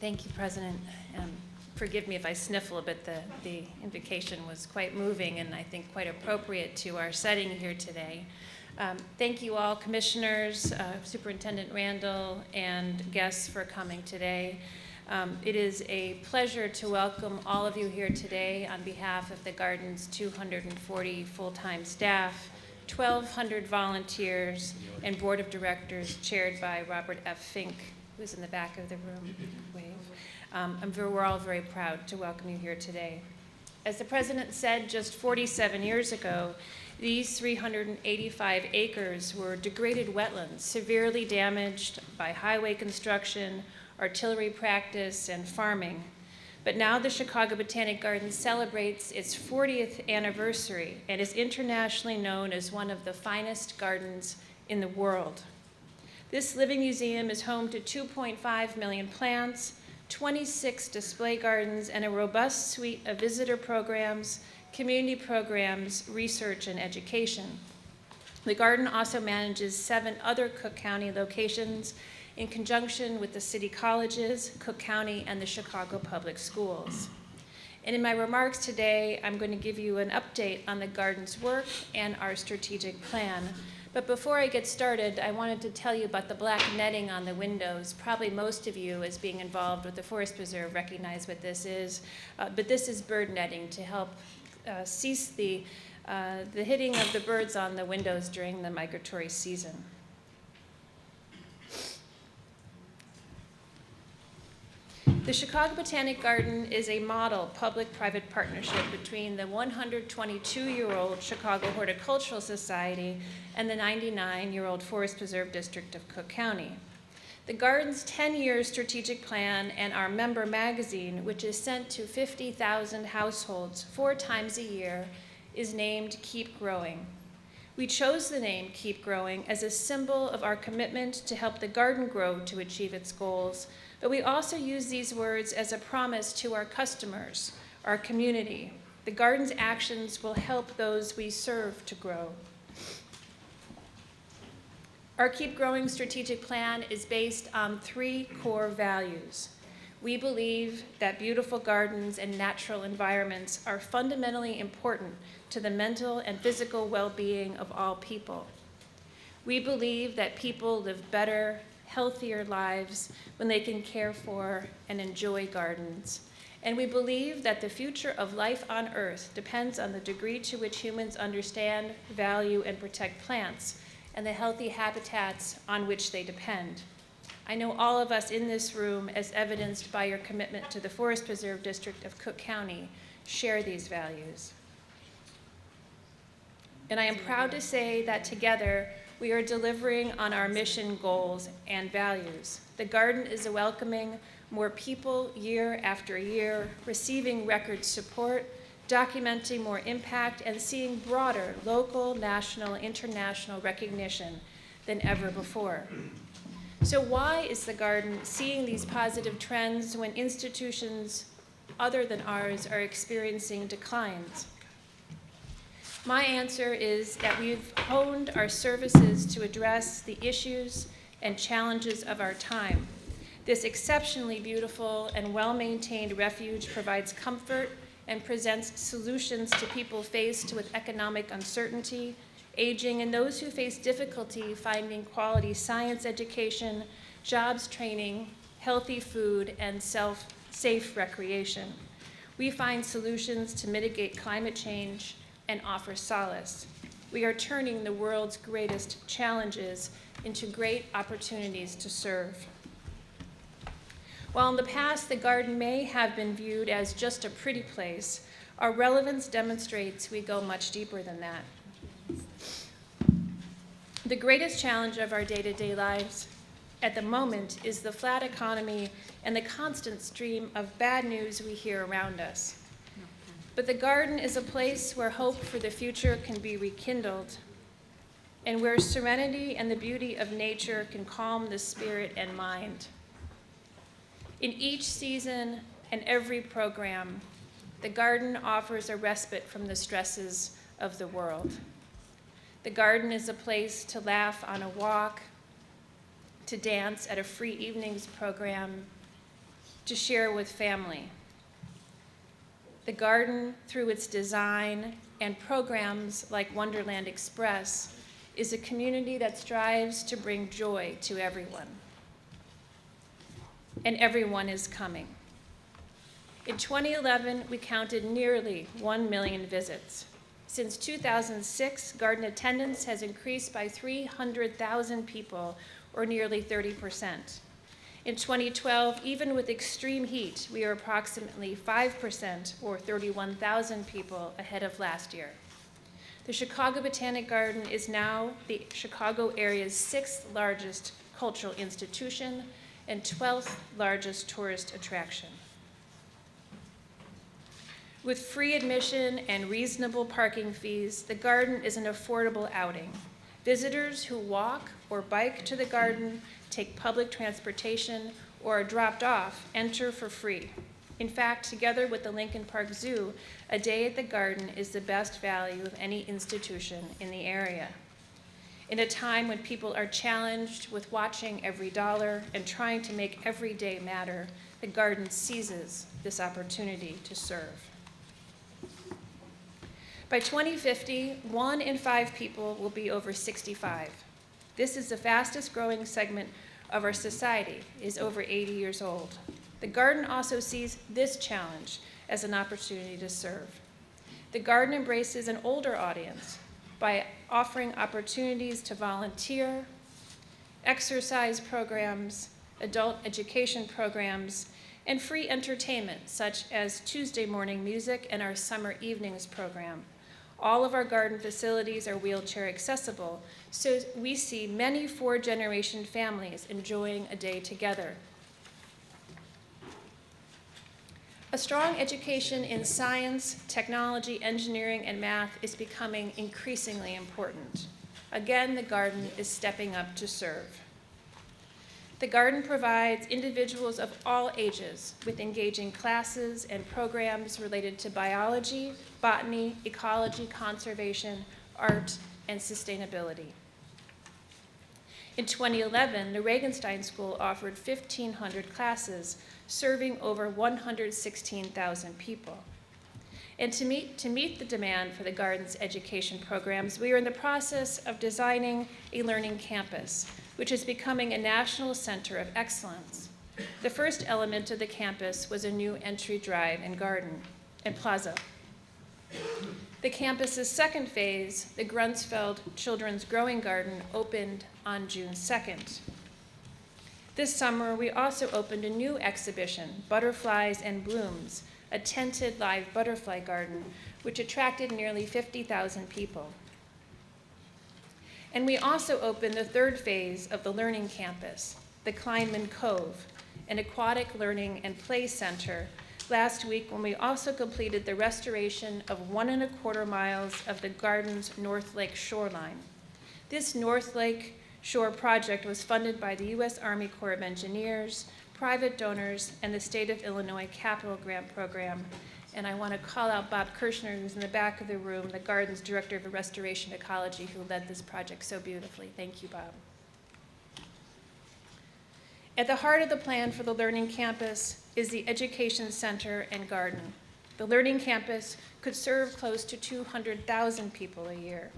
Thank you, President. Forgive me if I sniffle a bit. The invocation was quite moving and I think quite appropriate to our setting here today. Thank you all, commissioners, Superintendent Randall, and guests for coming today. It is a pleasure to welcome all of you here today on behalf of the Garden's 240 full-time staff, 1,200 volunteers, and Board of Directors chaired by Robert F. Fink, who's in the back of the room. Wave. We're all very proud to welcome you here today. As the President said, just 47 years ago, these 385 acres were degraded wetlands, severely damaged by highway construction, artillery practice, and farming. But now the Chicago Botanic Garden celebrates its 40th anniversary and is internationally known as one of the finest gardens in the world. This living museum is home to 2.5 million plants, 26 display gardens, and a robust suite of visitor programs, community programs, research, and education. The garden also manages 7 other Cook County locations in conjunction with the city colleges, Cook County, and the Chicago Public Schools. And in my remarks today, I'm going to give you an update on the garden's work and our strategic plan. But before I get started, I wanted to tell you about the black netting on the windows. Probably most of you, as being involved with the Forest Preserve, recognize what this is. But this is bird netting to help cease the hitting of the birds on the windows during the migratory season. The Chicago Botanic Garden is a model public-private partnership between the 122-year-old Chicago Horticultural Society and the 99-year-old Forest Preserve District of Cook County. The garden's 10-year strategic plan and our member magazine, which is sent to 50,000 households 4 times a year, is named Keep Growing. We chose the name Keep Growing as a symbol of our commitment to help the garden grow to achieve its goals, but we also use these words as a promise to our customers, our community. The garden's actions will help those we serve to grow. Our Keep Growing strategic plan is based on 3 core values. We believe that beautiful gardens and natural environments are fundamentally important to the mental and physical well-being of all people. We believe that people live better, healthier lives when they can care for and enjoy gardens. And we believe that the future of life on Earth depends on the degree to which humans understand, value, and protect plants and the healthy habitats on which they depend. I know all of us in this room, as evidenced by your commitment to the Forest Preserve District of Cook County, share these values. And I am proud to say that together, we are delivering on our mission goals and values. The garden is welcoming more people year after year, receiving record support, documenting more impact, and seeing broader local, national, international recognition than ever before. So why is the garden seeing these positive trends when institutions other than ours are experiencing declines? My answer is that we've honed our services to address the issues and challenges of our time. This exceptionally beautiful and well-maintained refuge provides comfort and presents solutions to people faced with economic uncertainty, aging, and those who face difficulty finding quality science education, jobs training, healthy food, and safe recreation. We find solutions to mitigate climate change and offer solace. We are turning the world's greatest challenges into great opportunities to serve. While in the past the garden may have been viewed as just a pretty place, our relevance demonstrates we go much deeper than that. The greatest challenge of our day-to-day lives at the moment is the flat economy and the constant stream of bad news we hear around us. But the garden is a place where hope for the future can be rekindled and where serenity and the beauty of nature can calm the spirit and mind. In each season and every program, the garden offers a respite from the stresses of the world. The garden is a place to laugh on a walk, to dance at a free evenings program, to share with family. The garden, through its design and programs like Wonderland Express, is a community that strives to bring joy to everyone. And everyone is coming. In 2011, we counted nearly 1 million visits. Since 2006, garden attendance has increased by 300,000 people, or nearly 30%. In 2012, even with extreme heat, we are approximately 5%, or 31,000 people, ahead of last year. The Chicago Botanic Garden is now the Chicago area's 6th largest cultural institution and 12th largest tourist attraction. With free admission and reasonable parking fees, the garden is an affordable outing. Visitors who walk or bike to the garden, take public transportation, or are dropped off enter for free. In fact, together with the Lincoln Park Zoo, a day at the garden is the best value of any institution in the area. In a time when people are challenged with watching every dollar and trying to make every day matter, the garden seizes this opportunity to serve. By 2050, 1 in 5 people will be over 65. This is the fastest growing segment of our society, is over 80 years old. The garden also sees this challenge as an opportunity to serve. The garden embraces an older audience by offering opportunities to volunteer, exercise programs, adult education programs, and free entertainment, such as Tuesday morning music and our summer evenings program. All of our garden facilities are wheelchair accessible, so we see many 4-generation families enjoying a day together. A strong education in science, technology, engineering, and math is becoming increasingly important. Again, the garden is stepping up to serve. The garden provides individuals of all ages with engaging classes and programs related to biology, botany, ecology, conservation, art, and sustainability. In 2011, the Regenstein School offered 1,500 classes, serving over 116,000 people. And to meet the demand for the garden's education programs, we are in the process of designing a learning campus, which is becoming a national center of excellence. The first element of the campus was a new entry drive and garden and plaza. The campus's second phase, the Grunsfeld Children's Growing Garden, opened on June 2nd. This summer, we also opened a new exhibition, Butterflies and Blooms, a tented live butterfly garden, which attracted nearly 50,000 people. And we also opened the third phase of the Learning Campus, the Kleinman Cove, an aquatic learning and play center, last week when we also completed the restoration of 1.25 miles of the garden's North Lake shoreline. This North Lake Shore project was funded by the U.S. Army Corps of Engineers, private donors, and the State of Illinois Capital Grant Program. And I want to call out Bob Kirshner, who's in the back of the room, the garden's Director of Restoration Ecology, who led this project so beautifully. Thank you, Bob. At the heart of the plan for the Learning Campus is the Education Center and Garden. The Learning Campus could serve close to 200,000 people a year.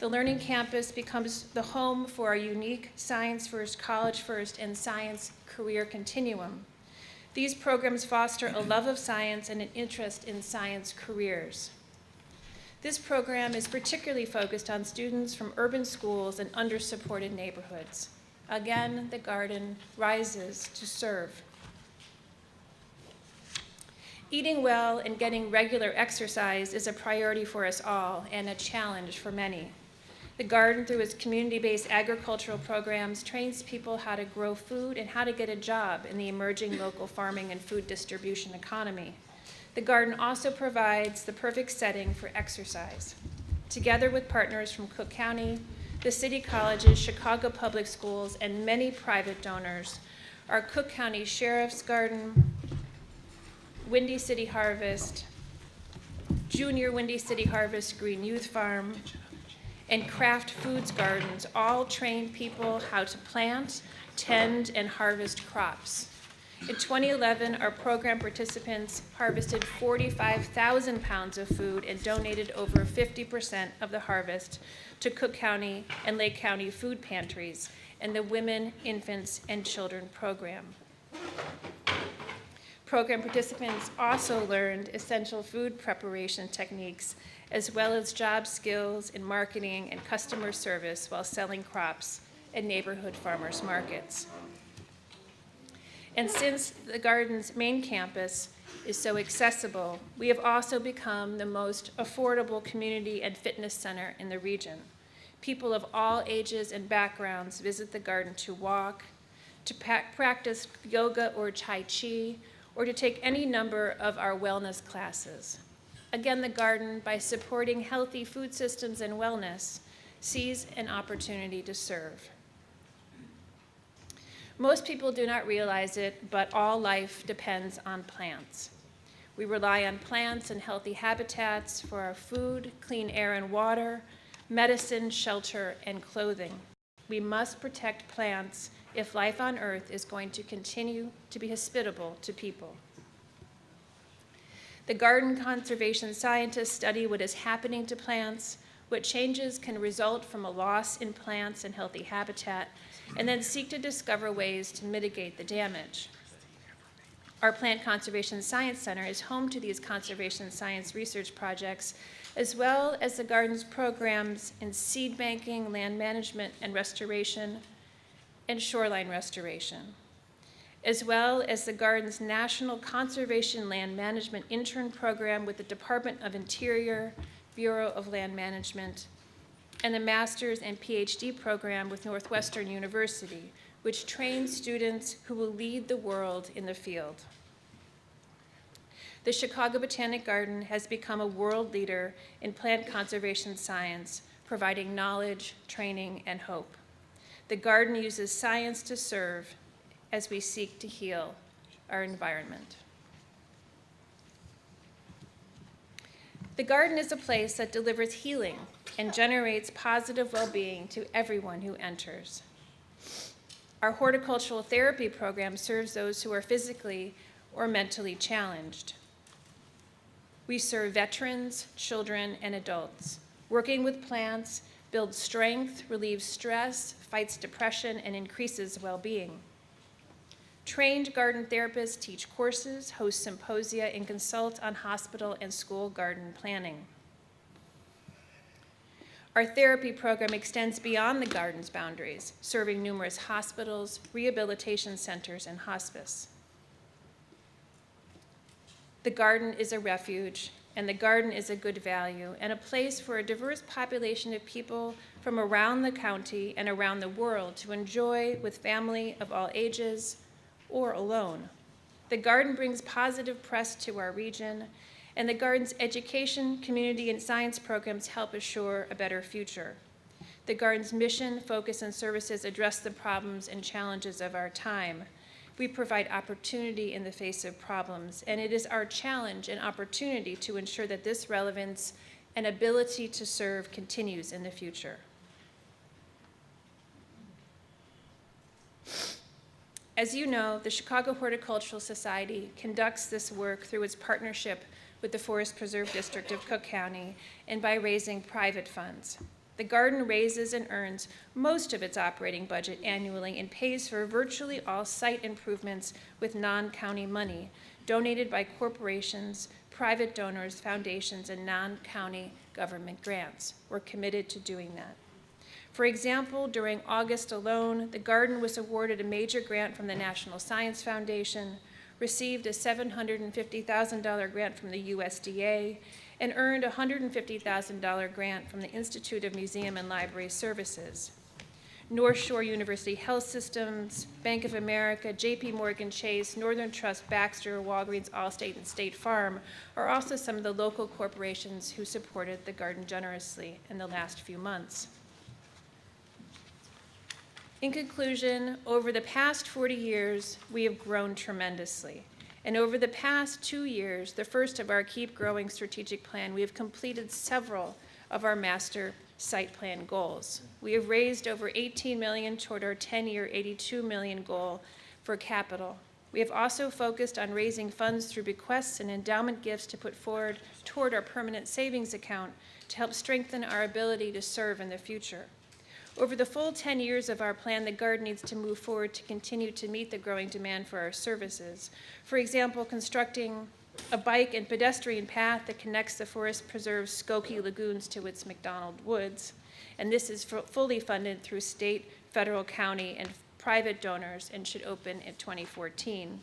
The Learning Campus becomes the home for our unique Science First, College First, and Science Career Continuum. These programs foster a love of science and an interest in science careers. This program is particularly focused on students from urban schools and under-supported neighborhoods. Again, the garden rises to serve. Eating well and getting regular exercise is a priority for us all and a challenge for many. The garden, through its community-based agricultural programs, trains people how to grow food and how to get a job in the emerging local farming and food distribution economy. The garden also provides the perfect setting for exercise. Together with partners from Cook County, the city colleges, Chicago Public Schools, and many private donors, our Cook County Sheriff's Garden, Windy City Harvest, Junior Windy City Harvest Green Youth Farm, and Kraft Foods Gardens all train people how to plant, tend, and harvest crops. In 2011, our program participants harvested 45,000 pounds of food and donated over 50% of the harvest to Cook County and Lake County food pantries and the Women, Infants, and Children program. Program participants also learned essential food preparation techniques as well as job skills in marketing and customer service while selling crops at neighborhood farmers markets. And since the garden's main campus is so accessible, we have also become the most affordable community and fitness center in the region. People of all ages and backgrounds visit the garden to walk, to practice yoga or Tai Chi, or to take any number of our wellness classes. Again, the garden, by supporting healthy food systems and wellness, sees an opportunity to serve. Most people do not realize it, but all life depends on plants. We rely on plants and healthy habitats for our food, clean air and water, medicine, shelter, and clothing. We must protect plants if life on Earth is going to continue to be hospitable to people. The garden conservation scientists study what is happening to plants, what changes can result from a loss in plants and healthy habitat, and then seek to discover ways to mitigate the damage. Our Plant Conservation Science Center is home to these conservation science research projects, as well as the garden's programs in seed banking, land management and restoration, and shoreline restoration, as well as the garden's National Conservation Land Management Intern Program with the Department of Interior, Bureau of Land Management, and the Master's and PhD program with Northwestern University, which trains students who will lead the world in the field. The Chicago Botanic Garden has become a world leader in plant conservation science, providing knowledge, training, and hope. The garden uses science to serve as we seek to heal our environment. The garden is a place that delivers healing and generates positive well-being to everyone who enters. Our horticultural therapy program serves those who are physically or mentally challenged. We serve veterans, children, and adults. Working with plants builds strength, relieves stress, fights depression, and increases well-being. Trained garden therapists teach courses, host symposia, and consult on hospital and school garden planning. Our therapy program extends beyond the garden's boundaries, serving numerous hospitals, rehabilitation centers, and hospice. The garden is a refuge, and the garden is a good value and a place for a diverse population of people from around the county and around the world to enjoy with family of all ages or alone. The garden brings positive press to our region, and the garden's education, community, and science programs help assure a better future. The garden's mission, focus, and services address the problems and challenges of our time. We provide opportunity in the face of problems, and it is our challenge and opportunity to ensure that this relevance and ability to serve continues in the future. As you know, the Chicago Horticultural Society conducts this work through its partnership with the Forest Preserve District of Cook County and by raising private funds. The garden raises and earns most of its operating budget annually and pays for virtually all site improvements with non-county money donated by corporations, private donors, foundations, and non-county government grants. We're committed to doing that. For example, during August alone, the garden was awarded a major grant from the National Science Foundation, received a $750,000 grant from the USDA, and earned a $150,000 grant from the Institute of Museum and Library Services. North Shore University Health Systems, Bank of America, JP Morgan Chase, Northern Trust, Baxter, Walgreens, Allstate, and State Farm are also some of the local corporations who supported the garden generously in the last few months. In conclusion, over the past 40 years, we have grown tremendously. And over the past 2 years, the first of our Keep Growing strategic plan, we have completed several of our master site plan goals. We have raised over $18 million toward our 10-year $82 million goal for capital. We have also focused on raising funds through bequests and endowment gifts to put forward toward our permanent savings account to help strengthen our ability to serve in the future. Over the full 10 years of our plan, the garden needs to move forward to continue to meet the growing demand for our services. For example, constructing a bike and pedestrian path that connects the Forest Preserve's Skokie Lagoons to its McDonald Woods. And this is fully funded through state, federal, county, and private donors and should open in 2014.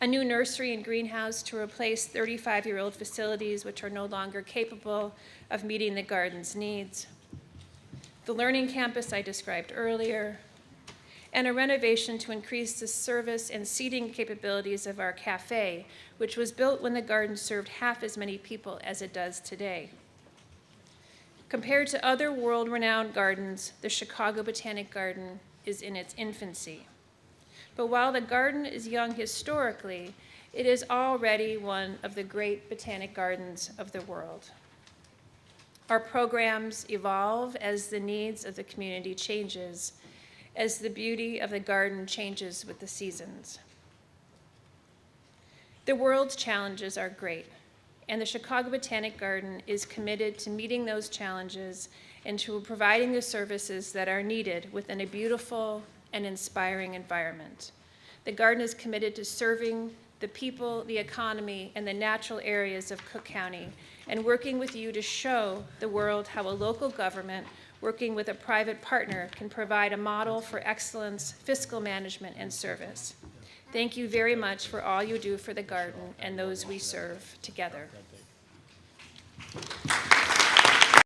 A new nursery and greenhouse to replace 35-year-old facilities which are no longer capable of meeting the garden's needs. The learning campus I described earlier, and a renovation to increase the service and seating capabilities of our cafe, which was built when the garden served half as many people as it does today. Compared to other world-renowned gardens, the Chicago Botanic Garden is in its infancy. But while the garden is young historically, it is already one of the great botanic gardens of the world. Our programs evolve as the needs of the community changes, as the beauty of the garden changes with the seasons. The world's challenges are great, and the Chicago Botanic Garden is committed to meeting those challenges and to providing the services that are needed within a beautiful and inspiring environment. The garden is committed to serving the people, the economy, and the natural areas of Cook County, and working with you to show the world how a local government working with a private partner can provide a model for excellence, fiscal management, and service. Thank you very much for all you do for the garden and those we serve together.